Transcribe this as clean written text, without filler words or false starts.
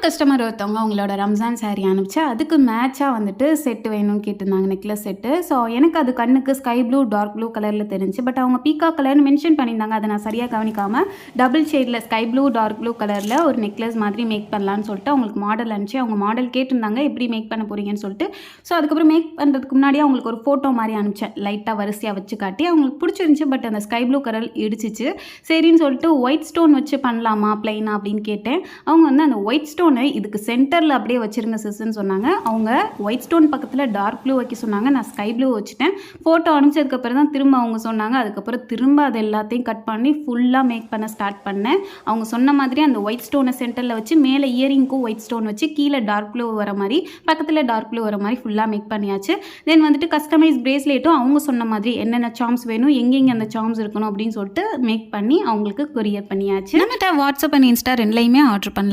Customer ஒருத்தவங்க அவங்களோட ரம்ஜான் சாரீ அனுப்பிச்சு அதுக்கு மேட்சாக வந்துட்டு செட்டு வேணும்னு கேட்டிருந்தாங்க, நெக்லஸ் செட்டு. ஸோ எனக்கு அது கண்ணுக்கு ஸ்கை ப்ளூ டார்க் ப்ளூ கலரில் தெரிஞ்சு, பட் அவங்க பீக்கா கலர்னு மென்ஷன் பண்ணியிருந்தாங்க. அதை நான் சரியாக கவனிக்காமல் டபுள் ஷேடில் ஸ்கை ப்ளூ டார்க் ப்ளூ கலரில் ஒரு நெக்லஸ் மாதிரி மேக் பண்ணலான்னு சொல்லிட்டு அவங்களுக்கு மாடல் அனுப்பிச்சு அவங்க மாடல் கேட்டிருந்தாங்க, எப்படி மேக் பண்ண போகிறீங்கன்னு சொல்லிட்டு. ஸோ அதுக்கப்புறம் மேக் பண்ணுறதுக்கு முன்னாடியே அவங்களுக்கு ஒரு ஃபோட்டோ மாதிரி அனுப்பிச்சேன், லைட்டாக வரிசையாக வச்சு காட்டி. அவங்களுக்கு பிடிச்சிருந்துச்சி, பட் அந்த ஸ்கை ப்ளூ கலர் இடிச்சிச்சு. சரின்னு சொல்லிட்டு ஒயிட் ஸ்டோன் வச்சு பண்ணலாமா பிளைனா அப்படின்னு கேட்டேன். அவங்க வந்து அந்த ஒயிட் ஸ்டோனை இதுக்கு சென்டரில் அப்படியே வச்சுருங்க சிஸ்ன்னு சொன்னாங்க. அவங்க ஒயிட் ஸ்டோன் பக்கத்தில் டார்க் ப்ளூ வைக்க சொன்னாங்க, நான் ஸ்கை ப்ளூ வச்சுட்டேன். ஃபோட்டோ அனுப்பிச்சதுக்கப்புறம் தான் திரும்ப அவங்க சொன்னாங்க. அதுக்கப்புறம் திரும்ப அது எல்லாத்தையும் கட் பண்ணி ஃபுல்லாக மேக் பண்ண ஸ்டார்ட் பண்ணேன். அவங்க சொன்ன மாதிரி அந்த ஒயிட் ஸ்டோனை சென்டரில் வச்சு மேலே இயரிங்க்கும் ஒயிட் ஸ்டோன் வச்சு கீழே டார்க் ப்ளூ வர மாதிரி பக்கத்தில் டார்க் ப்ளூ வர மாதிரி ஃபுல்லாக மேக் பண்ணியாச்சு. தென் வந்துட்டு கஸ்டமைஸ் பிரேஸ்லெட்டும் அவங்க சொன்ன மாதிரி என்னென்ன சார்ம்ஸ் வேணும், எங்கெங்கே அந்த சார்ம்ஸ் இருக்கணும் அப்படின்னு சொல்லிட்டு மேக் பண்ணி அவங்களுக்கு கொரியர் பண்ணியாச்சு. நம்மகிட்ட வாட்ஸ்அப் அண்ட் இன்ஸ்டா ரெண்டுலையுமே ஆர்டர் பண்ணலாம்.